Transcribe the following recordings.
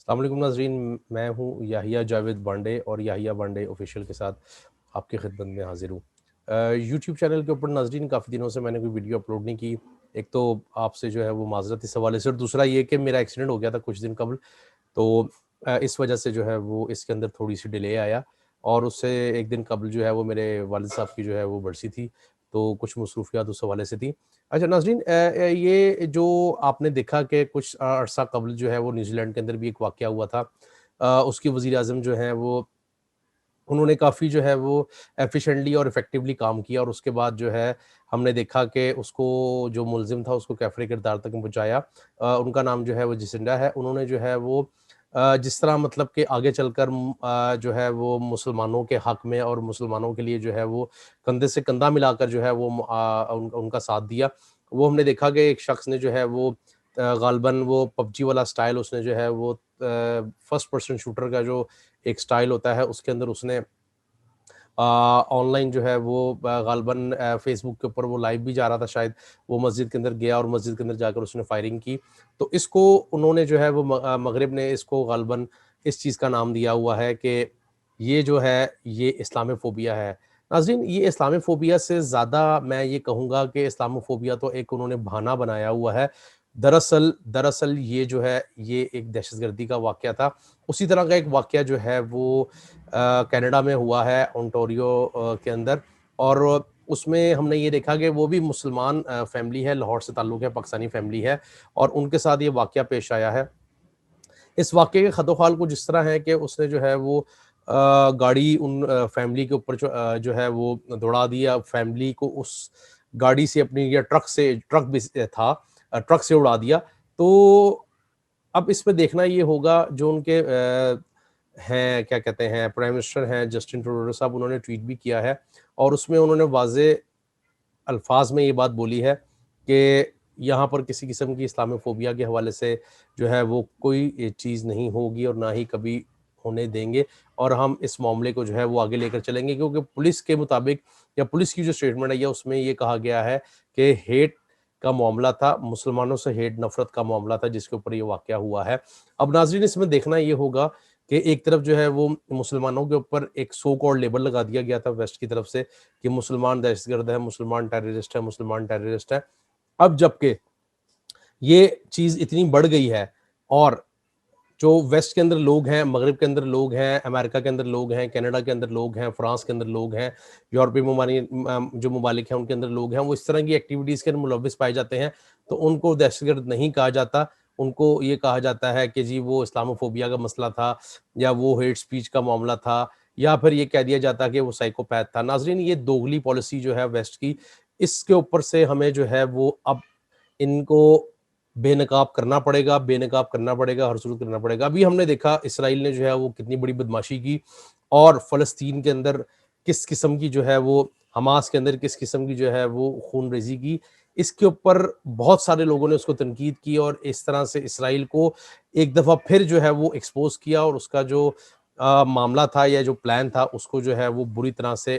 السلام علیکم ناظرین، میں ہوں یاحییٰ جاوید بانڈے اور یاحییٰ بانڈے آفیشیل کے ساتھ آپ کی خدمت میں حاضر ہوں۔ یوٹیوب چینل کے اوپر ناظرین کافی دنوں سے میں نے کوئی ویڈیو اپلوڈ نہیں کی۔ ایک تو آپ سے جو ہے وہ معذرت اس حوالے سے، اور دوسرا یہ کہ میرا ایکسیڈنٹ ہو گیا تھا کچھ دن قبل، تو اس وجہ سے جو ہے وہ اس کے اندر تھوڑی سی ڈیلے آیا، اور اس سے ایک دن قبل جو ہے وہ میرے والد صاحب کی جو ہے وہ برسی تھی، تو کچھ مصروفیات اس حوالے سے تھی۔ اچھا ناظرین، یہ جو آپ نے دیکھا کہ کچھ عرصہ قبل جو ہے وہ نیوزی لینڈ کے اندر بھی ایک واقعہ ہوا تھا، اس کی وزیر اعظم جو ہیں وہ انہوں نے کافی جو ہے وہ ایفیشینٹلی اور افیکٹولی کام کیا، اور اس کے بعد جو ہے ہم نے دیکھا کہ اس کو جو ملزم تھا اس کو کیفر کردار تک پہنچایا۔ ان کا نام جو ہے وہ جسنڈا ہے۔ انہوں نے جو ہے وہ جس طرح مطلب کہ آگے چل کر جو ہے وہ مسلمانوں کے حق میں اور مسلمانوں کے لیے جو ہے وہ کندھے سے کندھا ملا کر جو ہے وہ ان کا ساتھ دیا، وہ ہم نے دیکھا کہ ایک شخص نے جو ہے وہ غالباً وہ پب جی والا سٹائل اس نے جو ہے وہ فرسٹ پرسن شوٹر کا جو ایک سٹائل ہوتا ہے اس کے اندر اس نے آن لائن جو ہے وہ غالباً فیس بک کے اوپر وہ لائیو بھی جا رہا تھا، شاید وہ مسجد کے اندر گیا اور مسجد کے اندر جا کر اس نے فائرنگ کی۔ تو اس کو انہوں نے جو ہے وہ مغرب نے اس کو غالباً اس چیز کا نام دیا ہوا ہے کہ یہ جو ہے یہ اسلامی فوبیا ہے۔ ناظرین، یہ اسلامی فوبیا سے زیادہ میں یہ کہوں گا کہ اسلامی فوبیا تو ایک انہوں نے بہانہ بنایا ہوا ہے۔ دراصل یہ جو ہے یہ ایک دہشت گردی کا واقعہ تھا۔ اسی طرح کا ایک واقعہ جو ہے وہ کینیڈا میں ہوا ہے، اونٹوریو کے اندر، اور اس میں ہم نے یہ دیکھا کہ وہ بھی مسلمان فیملی ہے، لاہور سے تعلق ہے، پاکستانی فیملی ہے، اور ان کے ساتھ یہ واقعہ پیش آیا ہے۔ اس واقعے کے خد و خال کچھ اس طرح ہے کہ اس نے جو ہے وہ گاڑی ان فیملی کے اوپر جو ہے وہ دوڑا دیا، فیملی کو اس گاڑی سے اپنی یا ٹرک بھی تھا، ٹرک سے اڑا دیا۔ تو اب اس میں دیکھنا یہ ہوگا جو ان کے ہیں کیا کہتے ہیں پرائم منسٹر ہیں جسٹن ٹروڈو صاحب، انہوں نے ٹویٹ بھی کیا ہے، اور اس میں انہوں نے واضح الفاظ میں یہ بات بولی ہے کہ یہاں پر کسی قسم کی اسلامی فوبیا کے حوالے سے جو ہے وہ کوئی چیز نہیں ہوگی اور نہ ہی کبھی ہونے دیں گے، اور ہم اس معاملے کو جو ہے وہ آگے لے کر چلیں گے، کیونکہ پولیس کے مطابق یا پولیس کی جو اسٹیٹمنٹ ہے اس میں یہ کہا گیا ہے کہ ہیٹ کا معاملہ تھا، مسلمانوں سے ہیٹ نفرت کا معاملہ تھا جس کے اوپر یہ واقعہ ہوا ہے۔ اب ناظرین، اس میں دیکھنا یہ ہوگا کہ ایک طرف جو ہے وہ مسلمانوں کے اوپر ایک سو کالڈ لیبل لگا دیا گیا تھا ویسٹ کی طرف سے کہ مسلمان دہشت گرد ہے، مسلمان ٹیررسٹ ہے، مسلمان ٹیررسٹ ہے۔ اب جبکہ یہ چیز اتنی بڑھ گئی ہے، اور جو ویسٹ کے اندر لوگ ہیں، مغرب کے اندر لوگ ہیں، امریکہ کے اندر لوگ ہیں، کینیڈا کے اندر لوگ ہیں، فرانس کے اندر لوگ ہیں، یورپی جو ممالک ہیں ان کے اندر لوگ ہیں، وہ اس طرح کی ایکٹیویٹیز کے اندر ملوث پائے جاتے ہیں، تو ان کو دہشت گرد نہیں کہا جاتا، ان کو یہ کہا جاتا ہے کہ جی وہ اسلام فوبیا کا مسئلہ تھا، یا وہ ہیٹ سپیچ کا معاملہ تھا، یا پھر یہ کہہ دیا جاتا کہ وہ سائیکوپیتھ تھا۔ ناظرین، یہ دوگلی پالیسی جو ہے ویسٹ کی، اس کے اوپر سے ہمیں جو ہے وہ اب ان کو بے نقاب کرنا پڑے گا، بے نقاب کرنا پڑے گا، ہر صورت کرنا پڑے گا۔ ابھی ہم نے دیکھا اسرائیل نے جو ہے وہ کتنی بڑی بدماشی کی، اور فلسطین کے اندر کس قسم کی جو ہے وہ حماس کے اندر کس قسم کی جو ہے وہ خون ریزی کی، اس کے اوپر بہت سارے لوگوں نے اس کو تنقید کی، اور اس طرح سے اسرائیل کو ایک دفعہ پھر جو ہے وہ ایکسپوز کیا، اور اس کا جو معاملہ تھا یا جو پلان تھا اس کو جو ہے وہ بری طرح سے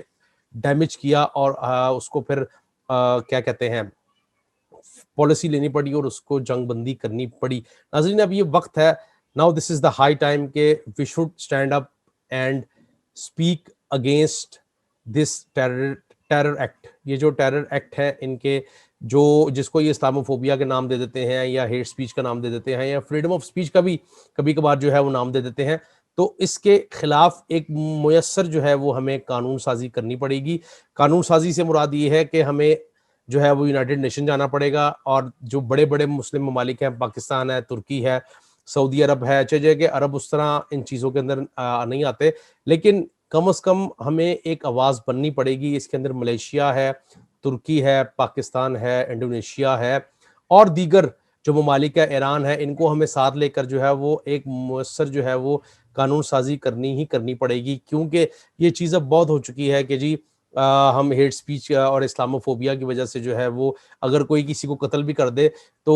ڈیمیج کیا، اور اس کو پھر کیا کہتے ہیں پالیسی لینی پڑی اور اس کو جنگ بندی کرنی پڑی۔ ناظرین، اب یہ وقت ہے، now this is the high time کہ we should stand up and speak against this terror act. یہ جو ٹیرر ایکٹ ہے ان کے جو جس کو یہ اسلامو فوبیا کے نام دے دیتے ہیں، یا ہیٹ سپیچ کا نام دے دیتے ہیں، یا فریڈم آف سپیچ کا بھی کبھی کبھار جو ہے وہ نام دے دیتے ہیں، تو اس کے خلاف ایک میسر جو ہے وہ ہمیں قانون سازی کرنی پڑے گی۔ قانون سازی سے مراد یہ ہے کہ ہمیں جو ہے وہ یونائٹڈ نیشن جانا پڑے گا، اور جو بڑے بڑے مسلم ممالک ہیں، پاکستان ہے، ترکی ہے، سعودی عرب ہے، چاہیے کہ عرب اس طرح ان چیزوں کے اندر نہیں آتے، لیکن کم از کم ہمیں ایک آواز بننی پڑے گی۔ اس کے اندر ملیشیا ہے، ترکی ہے، پاکستان ہے، انڈونیشیا ہے، اور دیگر جو ممالک ہے، ایران ہے، ان کو ہمیں ساتھ لے کر جو ہے وہ ایک مؤثر جو ہے وہ قانون سازی کرنی پڑے گی، کیونکہ یہ چیز اب بہت ہو چکی ہے کہ جی ہم ہیٹ سپیچ اور اسلامو فوبیا کی وجہ سے جو ہے وہ اگر کوئی کسی کو قتل بھی کر دے تو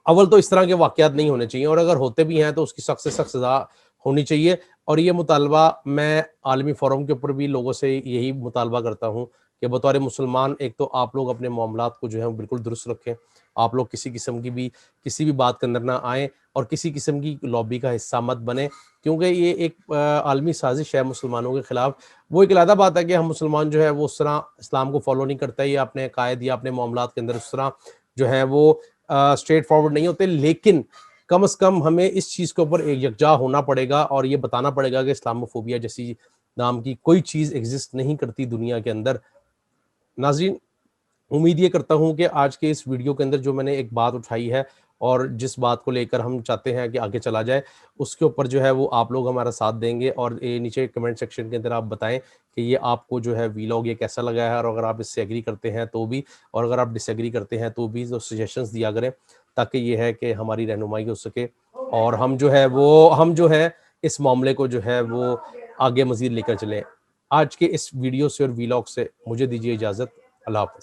اول تو اس طرح کے واقعات نہیں ہونے چاہیے، اور اگر ہوتے بھی ہیں تو اس کی سخت سے سخت سزا ہونی چاہیے۔ اور یہ مطالبہ میں عالمی فورم کے اوپر بھی لوگوں سے یہی مطالبہ کرتا ہوں کہ بطور مسلمان ایک تو آپ لوگ اپنے معاملات کو جو ہے بالکل درست رکھیں، آپ لوگ کسی قسم کی بھی کسی بھی بات کے اندر نہ آئیں اور کسی قسم کی لابی کا حصہ مت بنیں، کیونکہ یہ ایک عالمی سازش ہے مسلمانوں کے خلاف۔ وہ ایک علیحدہ بات ہے کہ ہم مسلمان جو ہے وہ اس طرح اسلام کو فالو نہیں کرتا یا اپنے قائد یا اپنے معاملات کے اندر اس طرح جو ہے وہ اسٹریٹ فارورڈ نہیں ہوتے، لیکن کم از کم ہمیں اس چیز کے اوپر ایک یکجا ہونا پڑے گا اور یہ بتانا پڑے گا کہ اسلاموفوبیا جیسی نام کی کوئی چیز ایگزسٹ نہیں کرتی دنیا کے اندر۔ ناظرین، امید یہ کرتا ہوں کہ آج کے اس ویڈیو کے اندر جو میں نے ایک بات اٹھائی ہے اور جس بات کو لے کر ہم چاہتے ہیں کہ آگے چلا جائے، اس کے اوپر جو ہے وہ آپ لوگ ہمارا ساتھ دیں گے، اور نیچے کمنٹ سیکشن کے اندر آپ بتائیں کہ یہ آپ کو جو ہے ویلاگ یہ کیسا لگا ہے، اور اگر آپ اس سے ایگری کرتے ہیں تو بھی، اور اگر آپ ڈس ایگری کرتے ہیں تو بھی سجیشنز دیا کریں، تاکہ یہ ہے کہ ہماری رہنمائی ہو سکے اور ہم جو ہے اس معاملے کو جو ہے وہ آگے مزید لے کر چلیں۔ آج کے اس ویڈیو سے اور ویلاگ سے مجھے دیجیے اجازت۔ اللہ حافظ۔